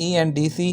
ENDC,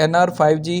NR 5G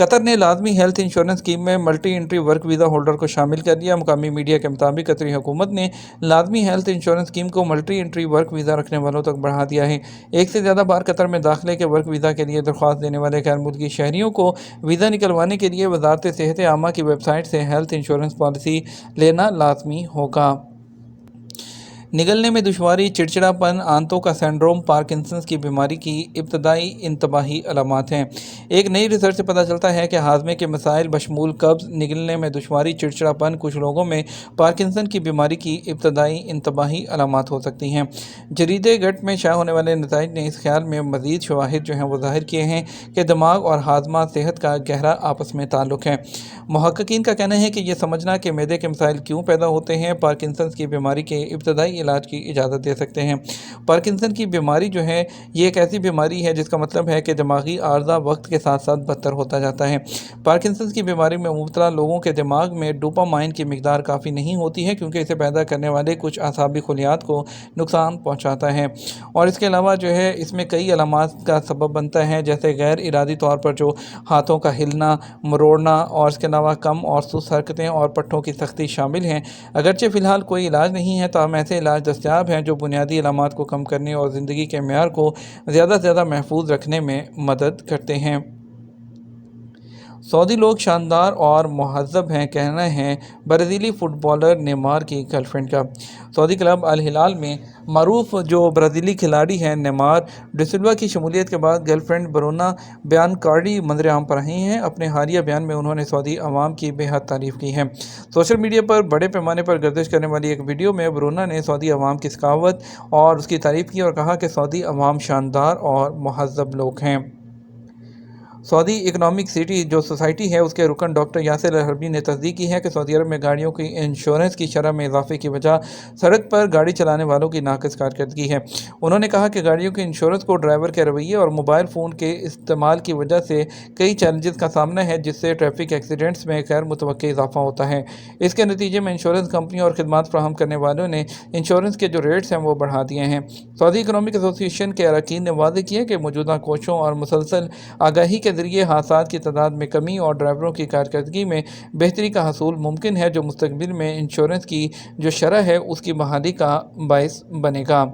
قطر نے لازمی health insurance scheme میں multi entry work visa holder کو شامل کر دیا۔ مقامی میڈیا کے مطابق قطری حکومت نے لازمی ہیلتھ انشورنس اسکیم کو ملٹی انٹری ورک ویزا رکھنے والوں تک بڑھا دیا ہے۔ ایک سے زیادہ بار قطر میں داخلے کے ورک ویزا کے لیے درخواست دینے والے غیر ملکی شہریوں کو ویزا نکلوانے کے لیے وزارت صحت عامہ کی ویب سائٹ سے ہیلتھ انشورنس پالیسی لینا لازمی ہوگا۔ نگلنے میں دشواری، چڑچڑاپن، آنتوں کا سنڈروم پارکنسنس کی بیماری کی ابتدائی انتباہی علامات ہیں۔ ایک نئی ریسرچ سے پتہ چلتا ہے کہ ہاضمے کے مسائل بشمول قبض، نگلنے میں دشواری، چڑچڑاپن کچھ لوگوں میں پارکنسن کی بیماری کی ابتدائی انتباہی علامات ہو سکتی ہیں۔ جریدے گٹ میں شائع ہونے والے نتائج نے اس خیال میں مزید شواہد وہ ظاہر کیے ہیں کہ دماغ اور ہاضمہ صحت کا گہرا آپس میں تعلق ہے۔ محققین کا کہنا ہے کہ یہ سمجھنا کہ معدے کے مسائل کیوں پیدا ہوتے ہیں پارکنسنس کی بیماری کے ابتدائی علاج کی اجازت دے سکتے ہیں۔ پارکنسن کی بیماری یہ ایک ایسی بیماری ہے جس کا مطلب ہے کہ دماغی عارضہ وقت کے ساتھ ساتھ بدتر ہوتا جاتا ہے۔ پارکنسن کی بیماری میں مبتلا لوگوں کے دماغ میں ڈوپامائن کی مقدار کافی نہیں ہوتی ہے کیونکہ اسے پیدا کرنے والے کچھ اعصابی خلیات کو نقصان پہنچاتا ہے، اور اس کے علاوہ اس میں کئی علامات کا سبب بنتا ہے، جیسے غیر ارادی طور پر ہاتھوں کا ہلنا، مروڑنا، اور اس کے علاوہ کم اور سست حرکتیں اور پٹھوں کی سختی شامل ہیں۔ اگرچہ فی الحال کوئی علاج نہیں ہے، تاہم ایسے علاج دستیاب ہیں جو بنیادی علامات کو کم کرنے اور زندگی کے معیار کو زیادہ سے زیادہ محفوظ رکھنے میں مدد کرتے ہیں۔ سعودی لوگ شاندار اور مہذب ہیں، کہنا ہے برازیلی فٹ بالر نیمار کی گرل فرینڈ کا۔ سعودی کلب الہلال میں معروف برازیلی کھلاڑی ہیں نیمار ڈی سلوا کی شمولیت کے بعد گرل فرینڈ برونا بیانکارڈی منظر عام پر آئی ہیں۔ اپنے حالیہ بیان میں انہوں نے سعودی عوام کی بے حد تعریف کی ہے۔ سوشل میڈیا پر بڑے پیمانے پر گردش کرنے والی ایک ویڈیو میں برونا نے سعودی عوام کی سخاوت اور اس کی تعریف کی اور کہا کہ سعودی عوام شاندار اور مہذب لوگ ہیں۔ سعودی اکنامک سوسائٹی ہے، اس کے رکن ڈاکٹر یاسر الحربی نے تصدیق کی ہے کہ سعودی عرب میں گاڑیوں کی انشورنس کی شرح میں اضافے کی وجہ سڑک پر گاڑی چلانے والوں کی ناقص کارکردگی ہے۔ انہوں نے کہا کہ گاڑیوں کی انشورنس کو ڈرائیور کے رویے اور موبائل فون کے استعمال کی وجہ سے کئی چیلنجز کا سامنا ہے، جس سے ٹریفک ایکسیڈنٹس میں غیر متوقع اضافہ ہوتا ہے۔ اس کے نتیجے میں انشورنس کمپنیوں اور خدمات فراہم کرنے والوں نے انشورنس کے ریٹس ہیں وہ بڑھا دیے ہیں۔ سعودی اکنامک ایسوسی ایشن کے اراکین نے واضح کیا کہ موجودہ کوششوں اور مسلسل آگاہی کے ذریعے حادثات کی تعداد میں کمی اور ڈرائیوروں کی کارکردگی میں بہتری کا حصول ممکن ہے، جو مستقبل میں انشورنس کی شرح ہے اس کی بحالی کا باعث بنے گا۔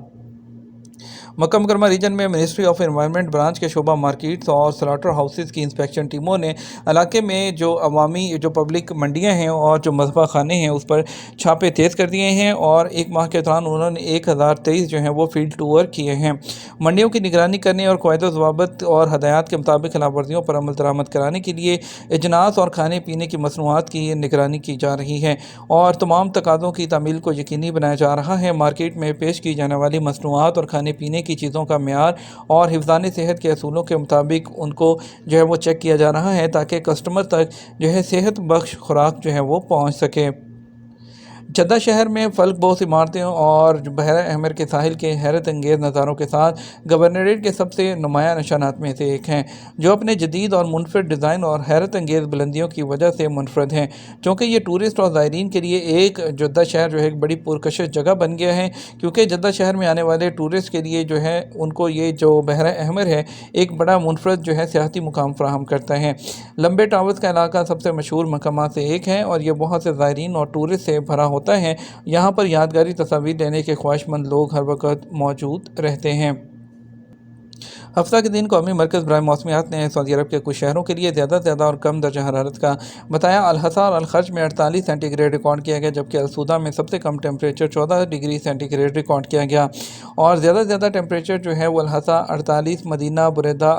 مکہ مکرمہ ریجن میں منسٹری آف انوائرنمنٹ برانچ کے شعبہ مارکیٹس اور سلاٹر ہاؤسز کی انسپیکشن ٹیموں نے علاقے میں عوامی پبلک منڈیاں ہیں اور مذبح خانے ہیں اس پر چھاپے تیز کر دیے ہیں، اور ایک ماہ کے دوران انہوں نے 1023 وہ فیلڈ ٹور کیے ہیں۔ منڈیوں کی نگرانی کرنے اور قواعد و ضوابط اور ہدایات کے مطابق خلاف ورزیوں پر عمل درآمد کرانے کے لیے اجناس اور کھانے پینے کی مصنوعات کی نگرانی کی جا رہی ہے اور تمام تقاضوں کی تعمیل کو یقینی بنایا جا رہا ہے۔ مارکیٹ میں پیش کی جانے والی مصنوعات اور کھانے پینے کی چیزوں کا معیار اور حفظان صحت کے اصولوں کے مطابق ان کو وہ چیک کیا جا رہا ہے تاکہ کسٹمر تک صحت بخش خوراک وہ پہنچ سکے۔ جدہ شہر میں فلک بوس عمارتیں اور بحیرہ احمر کے ساحل کے حیرت انگیز نظاروں کے ساتھ گورنریٹ کے سب سے نمایاں نشانات میں سے ایک ہیں، جو اپنے جدید اور منفرد ڈیزائن اور حیرت انگیز بلندیوں کی وجہ سے منفرد ہیں۔ چونکہ یہ ٹورسٹ اور زائرین کے لیے جدہ شہر ایک بڑی پرکشش جگہ بن گیا ہے، کیونکہ جدہ شہر میں آنے والے ٹورسٹ کے لیے ان کو یہ بحیرہ احمر ہے ایک بڑا منفرد سیاحتی مقام فراہم کرتا ہے۔ لمبے ٹاورز کا علاقہ سب سے مشہور مقامات سے ایک ہے اور یہ بہت سے زائرین اور ٹورسٹ سے بھرا ہوتا ہے۔ یہاں پر یادگاری تصاویر لینے کے خواہشمند لوگ ہر وقت موجود رہتے ہیں۔ ہفتہ کے دن قومی مرکز برائے موسمیات نے سعودی عرب کے کچھ شہروں کے لیے زیادہ سے زیادہ اور کم درجہ حرارت کا بتایا۔ الحصا اور الخرج میں 48 سینٹی گریڈ ریکارڈ کیا گیا، جبکہ السودہ میں سب سے کم temperature 14 degree centigrade record کیا گیا، اور زیادہ سے زیادہ ٹیمپریچر وہ الحصا 48، مدینہ، بریدہ،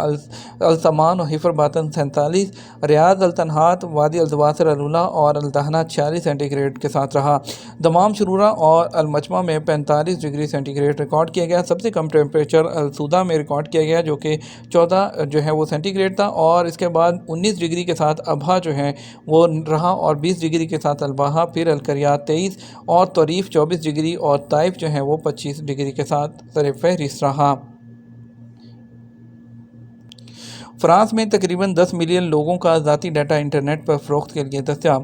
السمان اور حفر باطن 47، ریاض، التنہات، وادی الزواثر الأولیٰ اور الدہنہ 46 سینٹی گریڈ کے ساتھ رہا۔ دمام، شرورہ اور المجمع میں 45 ڈگری سینٹی گریڈ ریکارڈ کیا گیا۔ سب سے کم ٹیمپریچر السودہ میں ریکارڈ کیا گیا جو کہ 14 وہ سینٹی گریڈ تھا، اور اس کے بعد 19 ڈگری کے ساتھ ابہا وہ رہا، اور 20 ڈگری کے ساتھ الباحہ، پھر القریات 23 اور طریف 24 ڈگری اور طائف وہ 25 ڈگری کے ساتھ سر فہرست رہا۔ فرانس میں تقریباً 10 ملین لوگوں کا ذاتی ڈیٹا انٹرنیٹ پر فروخت کے لیے دستیاب۔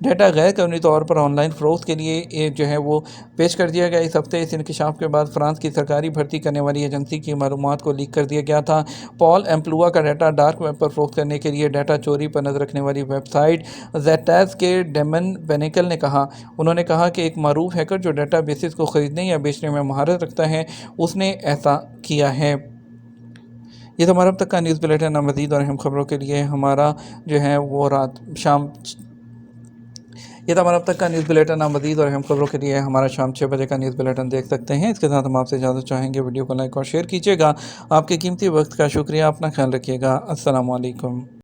ڈیٹا غیر قانونی طور پر آن لائن فروخت کے لیے جو ہے وہ پیش کر دیا گیا۔ اس ہفتے اس انکشاف کے بعد فرانس کی سرکاری بھرتی کرنے والی ایجنسی کی معلومات کو لیک کر دیا گیا تھا۔ پال ایمپلوا کا ڈیٹا ڈارک ویب پر فروخت کرنے کے لیے ڈیٹا چوری پر نظر رکھنے والی ویب سائٹ زیٹیز کے ڈیمن بینیکل نے کہا۔ انہوں نے کہا کہ ایک معروف ہیکر جو ڈیٹا بیسز کو خریدنے یا بیچنے میں مہارت رکھتا ہے اس نے ایسا کیا ہے۔ یہ تو ہمارا اب تک کا نیوز بلیٹن۔ مزید اور اہم خبروں کے لیے ہمارا جو ہے وہ شام 6 بجے کا نیوز بلیٹن دیکھ سکتے ہیں۔ اس کے ساتھ ہم آپ سے اجازت چاہیں گے۔ ویڈیو کو لائک اور شیئر کیجیے گا۔ آپ کے قیمتی وقت کا شکریہ۔ اپنا خیال رکھیے گا۔ السلام علیکم۔